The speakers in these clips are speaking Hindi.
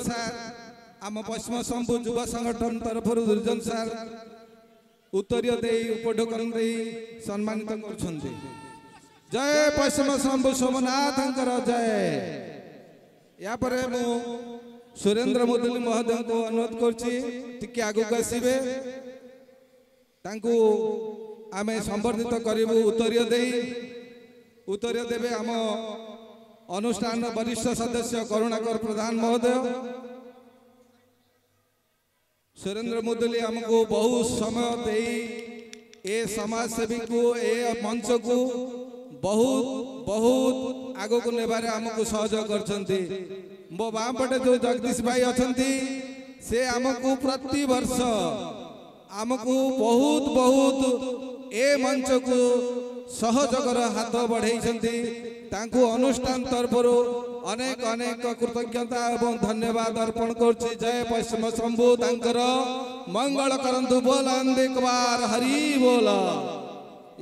सार आम पश्चिम शंभु युवा संगठन तरफ दुर्जन सार उत्तरीय दे उपढोकन दे सम्मानित कर जय पश्चिम शंभु सोमनाथ जय। या परे मु सुरेंद्र मुदुली महोदय को अनुरोध करके आगु आसबे आम संबर्धित करूँ उत्तरीय देवे आम अनुष्ठान वरिष्ठ सदस्य करुणाकर प्रधान महोदय। सुरेंद्र मुदुली आमको बहुत समय दे ए समाजसेवी को ए मंच को बहुत बहुत आगो को नेबारे आमको सहयोग करछंती। मो बाम पटे जो जगदीश भाई अछंती से आमको प्रति वर्ष आमको बहुत बहुत ए मंच को सहयोगर हाथ बढ़ाई तांको अनुष्ठान तरफ अनेक अनेक कृतज्ञता एवं धन्यवाद अर्पण करछि। जय पश्चिम शंभु तांकर मंगल करंतु बोलंदे कबार हरि बोल।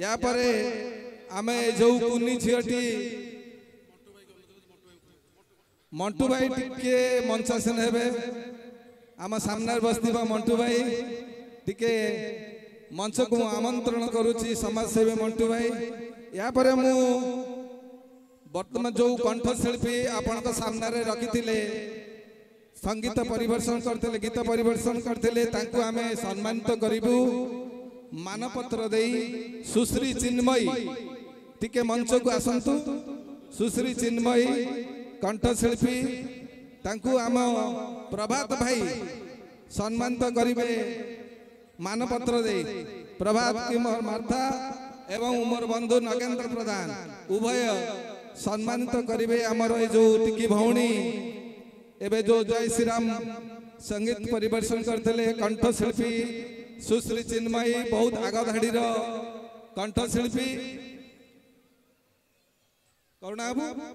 या परे आमे जो कुनी झियटी मंटू भाई टिके मंचासन हेबे आम सामने बसथिबा मंटू भाई टिके मंच को आमंत्रण करुछि समाजसेवी मंटू भाई। या परे मु वर्तमान जो कंठशिल्पी आपण तो सामने रखी संगीत परिवर्तन करते गीत परिवर्तन करते तांको आमे सम्मानित करिबु मानपत्र देई सुश्री चिन्मयी टिके मंच को आसंतु। सुश्री चिन्मयी कंठशिल्पी तांको आम प्रभात भाई सम्मानित करिवे मानपत्र दे प्रभात की मार्था एवं मोर बंधु नगेंद्र प्रधान उभय सम्मानित करिवे। आमर जो टिकी भौणी एबे जो जय श्री राम संगीत परिवर्तन करते कंठशिल्पी सुश्री चिन्मयी बहुत आग धाड़ी कंठशिल्पी करुणा बाबू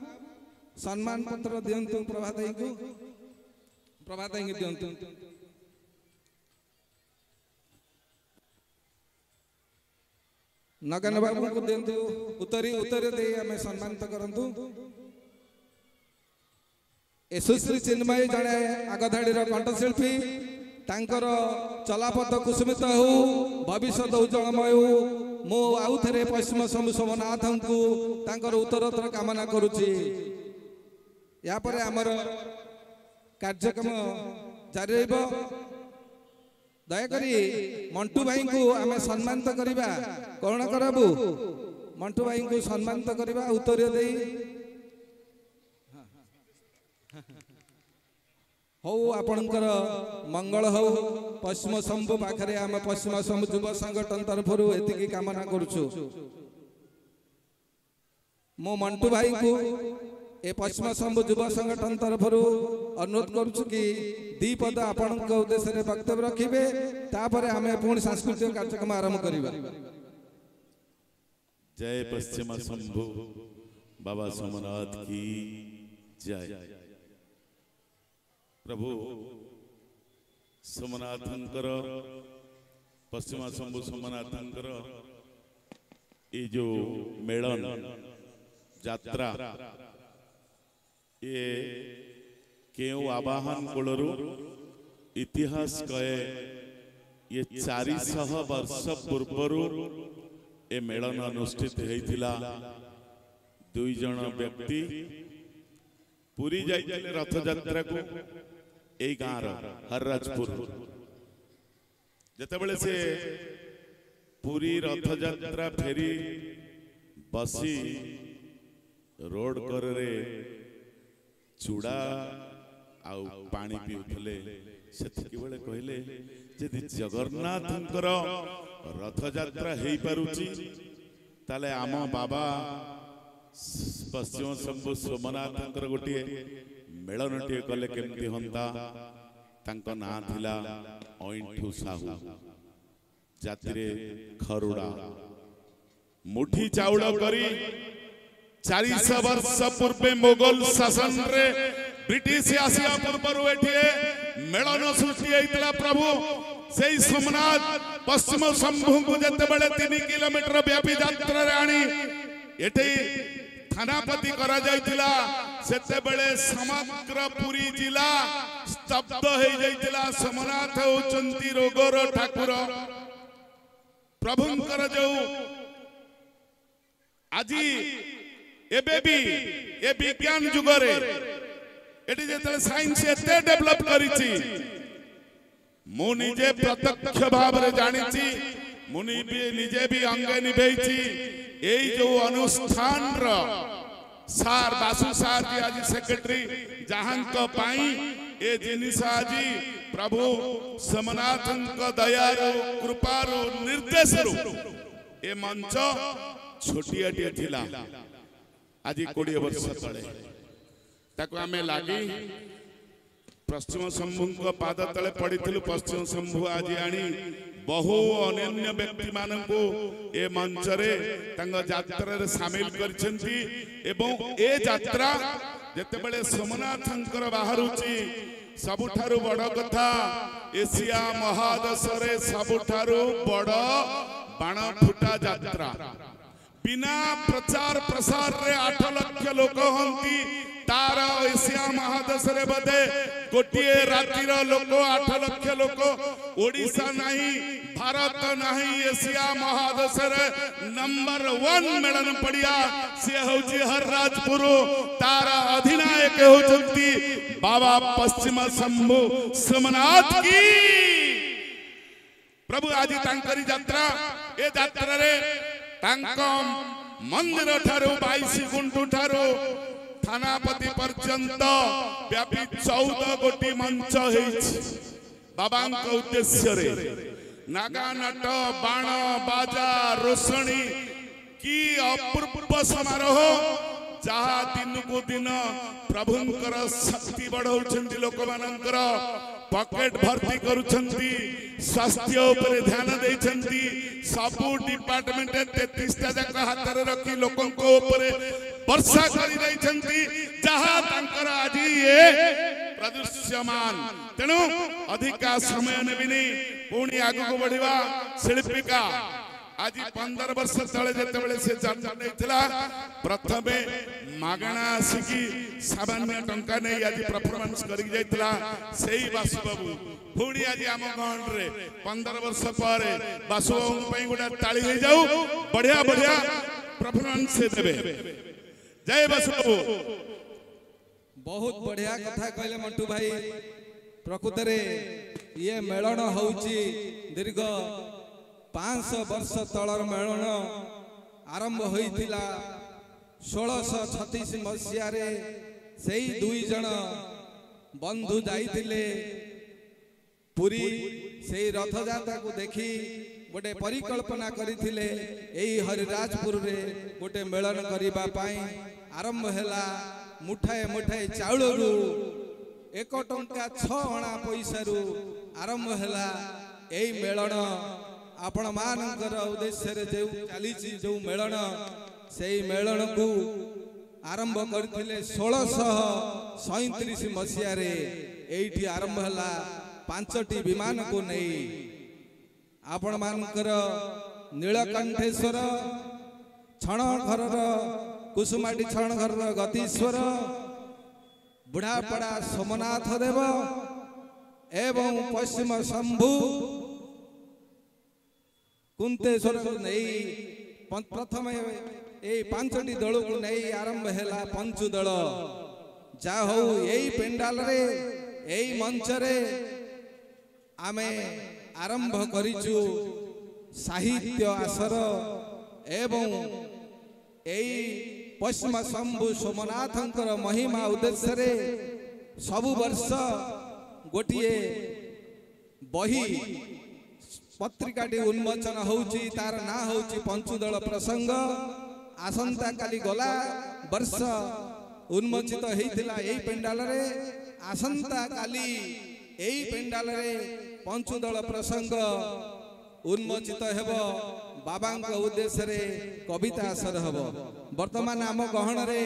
सम्मान पत्र दियंतु प्रभात को दियंतु। नगन बाबू को दियंतु उत्तरी दे हमें सम्मानित करंतु। सुश्री चिन्मयी जड़े आगधाड़ी कंठशिल्पी तांकर चलापथ कुसुमित हो भविष्य उज्जवलमय हो। मो आउ थे पश्चिम शंभु सोमनाथ को तांकर उत्तरोत्तर कामना करुछि। या परे आमर कार्यक्रम जारी रहिबो। दयाकरी मंटू भाई को आमे सम्मानित करिबा करुणा करबू मंटू भाई को सम्मानित करिबा उत्तरीय देई हो आपणकर मंगल हो। पश्चिम शंभु पाखरे आम पश्चिम शंभु युवा संगठन तरफ एतिकी कामना करुछु। मो मंटू भाई को ए पश्चिम शंभु युवा संगठन तरफ अनुरोध करुछु कि दी पद आपण उद्देश्य रे वक्तव्य रखिबे तापर आमे पुणी सांस्कृतिक कार्यक्रम आरंभ करिबा। जय पश्चिम शंभु बाबा सोमनाथ की जय। प्रभु सोमनाथंकर पश्चिम शंभु सोमनाथंकर ये जो मेलन यात्रा ये केउ आवाहन कोलरु इतिहास कहे ये 400 वर्ष पूर्व ए मेलन अनुष्ठित होइतिला। दुई जन व्यक्ति पुरी जाइले रथ यात्रा को एई गाँर हरराजपुर जेतेबेले से पुरी रथ यात्रा फेरी बसी रोड करे चूड़ा आउ पानी पीउथले सेतिकी बेले कहले जदि जगन्नाथंकर रथ यात्रा हेई पारुची ताले आम बाबा पश्चिम शंभु सोमनाथंकर गोटे मेलनटे कले केमती हंता। तांको ना थिला ओइंठू साहू जातिरे खरुड़ा मुठी चाउल करी 400 वर्ष पूर्वे मोगल शासन रे ब्रिटिश आसिया पूर्व एठिए मेलन सृष्टि होइतला। प्रभु सेई सोमनाथ पश्चिम शंभु को जते बेले 3 किलोमीटर व्यापी यात्रा रे आनी एठी थानापति करा जाइतिला। सेते बेले समग्र पुरी जिला स्तब्ध हो जाइतिला सोमनाथ होचंती रोगर ठाकुर प्रभुंकर जो आज एबे भी ए विज्ञान जुगरे एटी जेतले साइंस एते डेवलप करिछि मु निजे प्रत्यक्ष भाव रे जानिछि मु निजे भी अंगे निभेछि एई जो अनुष्ठान रो सार बासु सार जी आज सेक्रेटरी जहांक पाई ए जिनिस आज प्रभु सोमनाथंक दयारु कृपारु निर्देशरु ए मंच छोटियाटिए थिला आज 20 वर्ष तले ताको आमे लागी पश्चिम शंभु पाद तले पड़िथिलु पश्चिम शंभु आज आनी बहु अनन्य व्यक्ति मानकु ए मंच रे तंग यात्रा रे शामिल करछंती एवं ए यात्रा जेतेबेले सोमनाथंकर बाहरुची सबुठारु बड़ कथा एशिया महादेश रे सबुठारु बड़ बाण फुटा यात्रा बिना प्रचार प्रसार रे 8 लाख लोक हंती तार एशिया महादेश रे बदे गोटिए रातिर लोक 8 लाख लोक ओडिशा नहीं भारत नहीं एशिया महादेश रे नंबर 1 मेलन पड़िया से होची हर राजपुर तार अधिनायक होचंती बाबा पश्चिम शंभु सोमनाथ की प्रभु आज तांकरी यात्रा ए यात्रा रे तांको मंदिर ठारो 22 गुंटू ठारो थानापति पर्यंत व्यापी 14 गोटी मंच हेछि बाबा उद्देश्य रे नागा नट बाण बाजा रोषणी की अपूर्व समारोह जहा दिन को दिन प्रभुंकर शक्ति बढ़ाउछंती लोक मानकर पॉकेट भर्ती करुछंती स्वास्थ्य ऊपर ध्यान देछंती सबु डिपार्टमेंट 33 टा जक हाथ रे रखी लोकन को ऊपर वर्षा करी देछंती जहा तांकर आज ये प्रदर्श्यमान तेनु अधिका समय नेबिनी पुणी आगु को बढ़िवा शिल्पिका आज 15 वर्ष तले जेतेबेले से जन्म नेथिला प्रथमे मागणा आसिकी सामान्य टंका नै आज परफॉर्मेंस करि जाइतला सेही बासु बाबू पुणी आज आम गण रे 15 वर्ष पर बासु बाबू पई गोटा ताली हे जाऊ बढ़िया बढ़िया परफॉर्मेंस से देबे जय बासु बाबू बहुत बढ़िया कथा कहले मंटू भाई प्रकृत रे ये मेलन होउची दीर्घ 500 वर्ष तलर मेलन आरंभ होइथिला 1636 मसीहा रे सेही दुई जण बंधु जाइथिले पुरी सेही रथ यात्रा को देखी गोटे परिकल्पना करिथिले एही हरिराजपुर रे गोटे मेलन करिबा पाई आरंभ हैला मुठाए मुठाए चाउल रु 1 टंका 6 अणा पैसा रु आरंभ हैला एही मेलन आपण मानकर उद्देश्य रे जो चली जो मेलन से मेलन को आरंभ करथिले 1637 मसीहा रे एठी आरंभ हला 5टी विमान को नहीं आपण मानकर नीलकंठेश्वर छणघर कुसुमाटी छणघर गतीश्वर बुढ़ापड़ा सोमनाथ देव एवं पश्चिम शंभु कुंतेश्वर नहीं प्रथम ए 5टी दल को नहीं आरंभ हैला पंचु दल जा हो यही पेंडाल रे यही मंच रे आमे आरंभ करिचु साहित्य आसर एवं यही पश्चिम शंभु सोमनाथंकर महिमा उद्देश्य रे सबु वर्ष गोटिए बही पत्रिकाटी उन्मोचन होउची तार ना होउची पंचुदल प्रसंग आसंता काली गला वर्ष उन्मोचित हेइथिला एई पेंडाल रे आसंता काली एई पेंडाल रे पंचुदल प्रसंग उन्मोचित हेबो बाबांक उद्देश्य रे कविता आसर हेबो वर्तमान आम गहन रे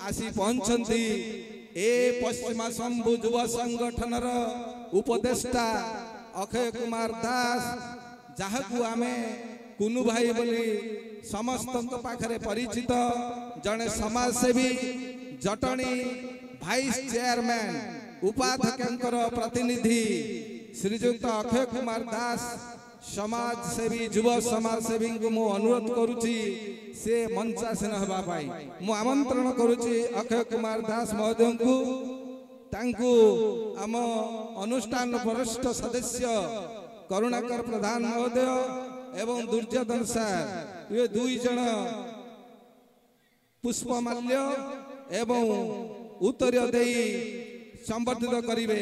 आसी पहुंचंती ए पश्चिम शंभु युवा संगठन रो उपदेष्टा अक्षय कुमार दास जहाकू आमे कुनु भाई बोली समस्त पाखरे परिचित जड़े समाजसेवी जटणी भाइस चेयरमैन उपाध्यक्षर प्रतिनिधि श्रीजुक्त अक्षय कुमार दास समाज सेवी युव समाज सेवी को मु अनुरोध करुची से मंचासीन हवाई मु आमंत्रण करुची अक्षय कुमार दास महोदय को तांकु आम अनुष्ठान वरिष्ठ सदस्य करुणाकर प्रधान महोदय एवं दुर्योधन सार ये दुई जन पुष्पमाल्य एवं उत्तर दे संबर्धित करिवे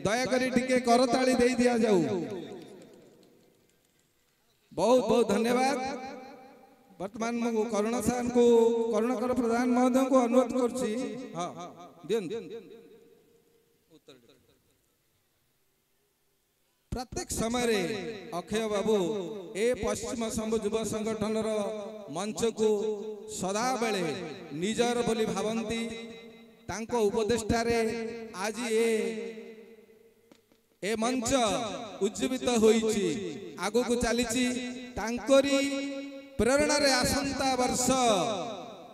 दयाकरी टिके करताली दे दिया जाऊ। बहुत बहुत धन्यवाद। वर्तमान मु करुणा सार को करुणाकर प्रधान महोदय को अनुरोध करछि हां देन प्रत्येक समय अक्षय बाबू ए पश्चिम शंभु युव संगठन मंच को सदा बेले निजर बोली भावंती तांको उपदेष्टारे आज ए मंच उज्जीवित होईची आगो को चलीची तांकोरी प्रेरणा रे आसंता वर्ष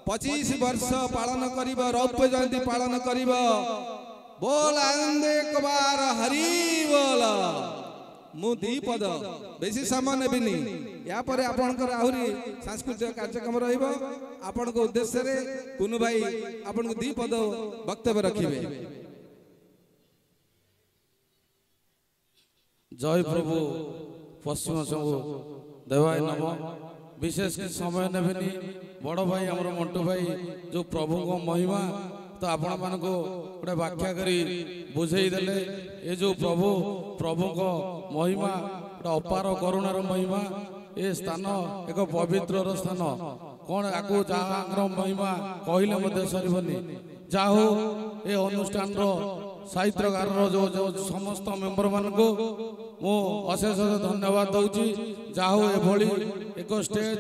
25 वर्ष पालन करिबो रौप्य जयंती पालन करिबो बोल आनंद एक बार हरि बोल मु दीपद बेसी समय नेबिनी या परे आपनकर आहुरी सांस्कृतिक कार्यक्रम रहिबो आपनको उद्देश्य रे कुनु भाई आपनको दीपद वक्तव्य रखिबे। जय प्रभु पश्चिम शंभु देवाय नम विशेष के समय नेबिनी बड़ भाई हमर मंटू भाई जो प्रभु को महिमा तो आपण मान को गोटे व्याख्या करी बुझेई देले ये जो प्रभु प्रभु को महिमा गोटे अपार करुणार महिमा ए स्थान एक पवित्र स्थान कौन आगु जहाँ महिमा कहले मध्य सरबनी जा हो ए अनुष्ठान साहित्यकार जो जो समस्त मेंबर मान को मु अशेष धन्यवाद दउची जा हो एभली एक स्टेज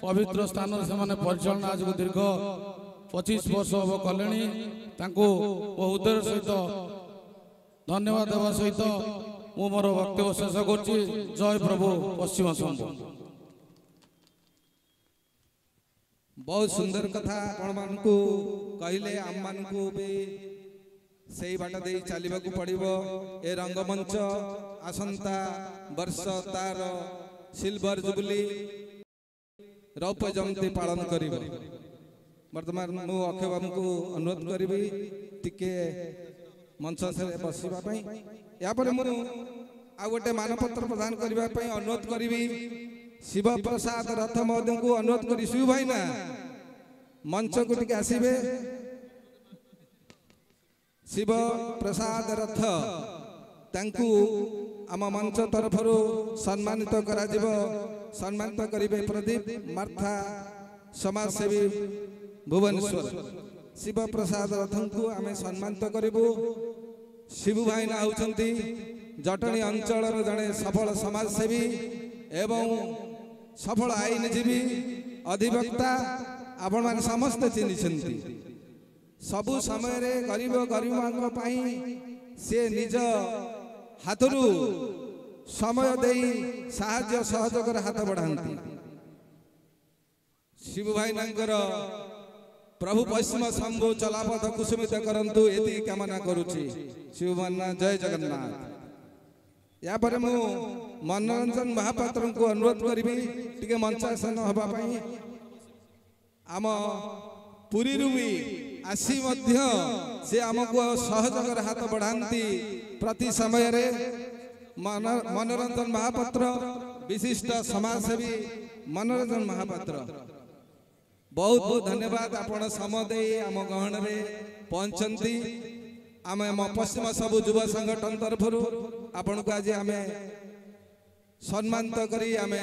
पवित्र स्थान से माने परिचालना आज को दीर्घ 25 वर्ष हम कले उदय सहित धन्यवाद देवा सहित मु मोर वक्तव्य शेष कर जय प्रभु पश्चिम शंभु। बहुत सुंदर कथा आपण को कहले आम मान को भी सही बाट दे चलवा पड़ो ए रंगमंच आसंता वर्ष तार सिल्वर जुबली रौप्य जयंती पालन कर वर्तमान मु अक्षय बाबू को अनुरोध करी टिके मंच से बसवाई या आ गोटे मानपत्र प्रदान करने अनुरोध करी शिव प्रसाद रथ महोदय को अनुरोध करी शिव भाई ना मंच को टिके आसबे शिव प्रसाद रथ तांकु आम मंच तरफ सम्मानित करा जिवो सम्मानित करिवे प्रदीप मार्था समाजसेवी भुवनेश्वर शिव प्रसाद रथ को आम सम्मानित करूँ। शिवु भाई ना होती जटणी अंचल जड़े सफल समाजसेवी एवं सफल आईनजीवी अधिवक्ता आपण मैंने समस्त चिन्हिंट सबु समय रे गरीब गरीब से निज हाथरू समय दे साहाय्य सहयोग हाथ बढ़ाती। शिव भाई नांकर प्रभु पश्चिम शंभु चलापथ कुसुमित करंतु एति कामना करुछि। शिव मन्ना जय जगन्नाथ। या पर मु मनोरंजन महापात्र को अनुरोध करी टिके मंचासन हबा पई आम पुरी रुवी आसी मध्य से आमको सहयोग हाथ बढ़ाती प्रति समय रे मनोरंजन महापात्र विशिष्ट समाजसेवी मनोरंजन महापात्र बहुत बहुत धन्यवाद आपण समदे आम गहन रे पहुंचंती आम पश्चिम सबु युव संगठन तरफ आपण को आज आम सम्मानित करी आम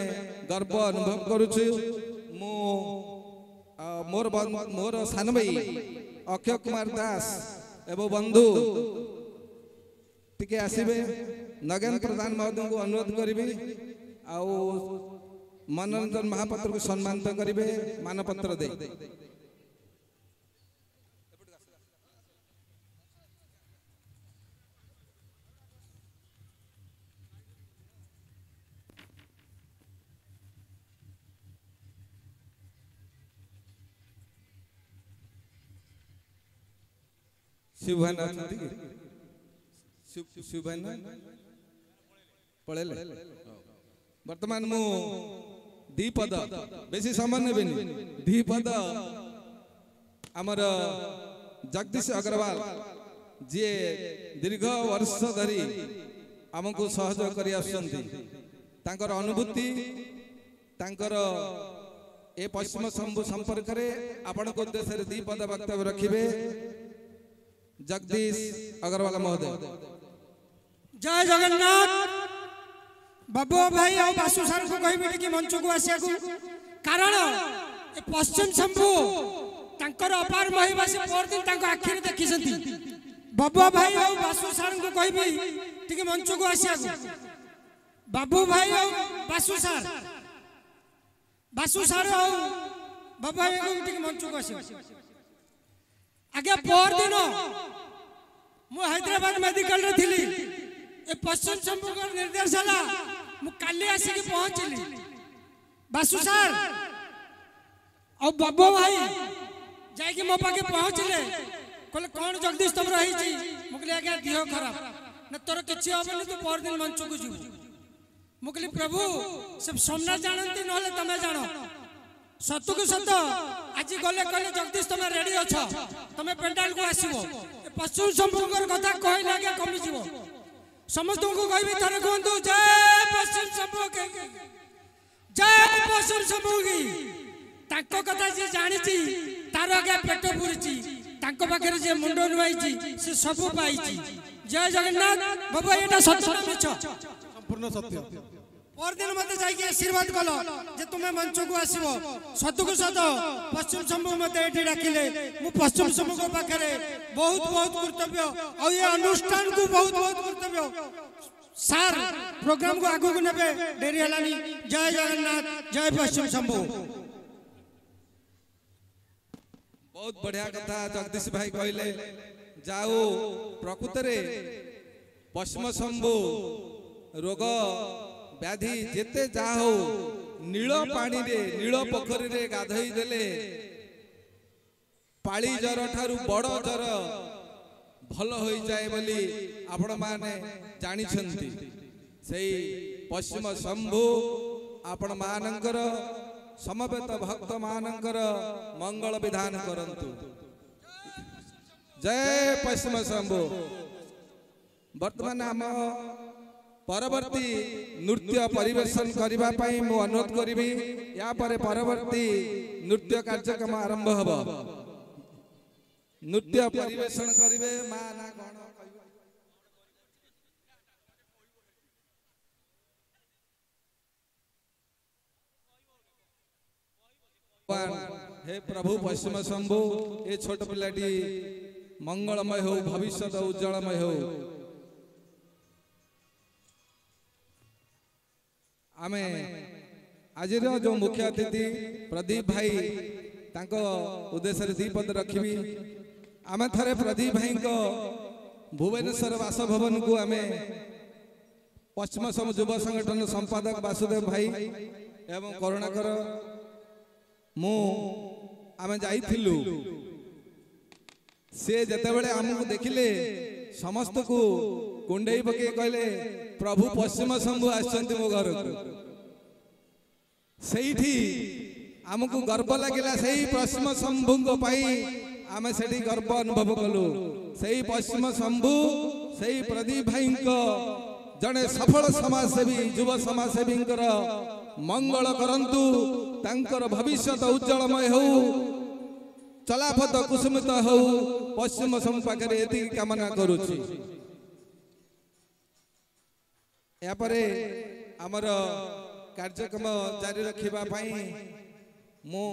गर्व अनुभव करुछु। मु मोर सान भाई अक्षय कुमार दास एवं बंधु टिके आसबे नगेन प्रधान महोदय को अनुरोध करी आउ मनोरंजन महापात्र को सम्मानित करेंगे मानपत्र दे। शिव भाई शिव भाई ना पळेले वर्तमान मु दीपद बेसी समय नेबेनी दीपद आमर जगदीश अग्रवाल जी दीर्घ वर्ष धरी आमको सहयोग करी आसुचंती तांकर अनुभूति तांकर ए पश्चिम शंभु संपर्क रे आपण को उद्देश्य रे दीपद वक्तव्य रखिबे जगदीश अग्रवाल महोदय। जय जगन्नाथ। बाबू भाई और बासु सर को कहि कि मंच को आसिया को कारण ए पश्चिम शंभु तांकर अपार महिमा से पर दिन तांको आखिर देखि सती। बाबू भाई और बासु सर को कहि कि मंच को आसिया को बाबू भाई और बासु सर और बाबू भाई को मंच को आसिया आगे पर दिन मु हैदराबाद मेडिकल रे थिली ए पश्चिम शंभु निर्देशला मु काली आसी के पहुंचली बासु सर और बाबू भाई जाई के मो पाके पहुंचले कहले कोन जगदीश तुम रही छी मु कहले आगे दियो खराब न तोर किछि होबे तू पर दिन मंच को जीव मु कहले प्रभु सब सोमना जानंती नहले तमे जानो सतु को सत आज गले कहले जगदीश तुम रेडी अछ तमे पेंडाल को आसीबो पश्चिम शंभुकर कथा कहले आगे कमी जीवो समस्त को कहबी थारे कहंतु जय पश्चिम शंभु के जय पश्चिम शंभु की ताको कथा जे जानिची तार आगे पेट पुरिची ताको पाखरे जे मुंडो नुआईची से सब पाईची। जय जगन्नाथ। बाबा एटा सत्य मिछ संपूर्ण सत्य और दिन मते जाई के आशीर्वाद कलो जे तुमे मंच को आसीबो सतु को सत पश्चिम शंभु मते एठी डाकिले मु पश्चिम शंभु को पाखरे बहुत बहुत कर्तव्य और ये अनुष्ठान को बहुत बहुत कर्तव्य सर प्रोग्राम को आगु को नेबे डेरी हलानी। जय जगन्नाथ। जय पश्चिम शंभु। बहुत बढ़िया कथा जगदीश भाई कहले जाओ प्रकृत रे पश्चिम शंभु रोग व्याधि जेते जा हो नील पानी रे नील पोखरी रे गाधई देले पाली जर ठारू बड़ जर भल हो जाए बोली आपण माने जानी छंती सेई पश्चिम शंभु आपण मानकर समवेत भक्त मानकर मंगल विधान करंतु। जय पश्चिम शंभु। वर्तमान आम परवर्ती नृत्य परिवेशन करबा पई मु अनुरोध करिबी या परे परवर्ती नृत्य कार्यक्रम आरंभ हबो। नृत्य परिवेशन करिवे मा ना कोन हे प्रभु पश्चिम शंभु ए छोट पिलाटी मंगलमय हो भविष्य उज्जवलमय हो। आमे आज जो मुख्य अतिथि प्रदीप भाई तांको उद्देश्य दीपद रखी आमे थरे प्रदीप भाई को भुवनेश्वर बासभवन को आमे पश्चिम शंभु युव संगठन संपादक वासुदेव भाई एवं करुणाकर मु आमे जाइथिलु से जते बेले हमकु देखिले समस्त को कुंडई पके कहले प्रभु पश्चिम शंभु आछंती मो घर को सेठी हमकु गर्व लागिला सेही पश्चिम शंभु को पाई आमे सेठी गर्व अनुभव कलु। सेही पश्चिम शंभु सेही प्रदीप भाई को जड़े सफल समाजसेवी युव समाजसेवी मंगल करंतु तांकर भविष्य उज्जवलमय हो चलापथ कुसुमित हो पश्चिम शंभु पाखे एति कामना करुछि। यापरे आमर कार्यक्रम जारी रखिबा पई मो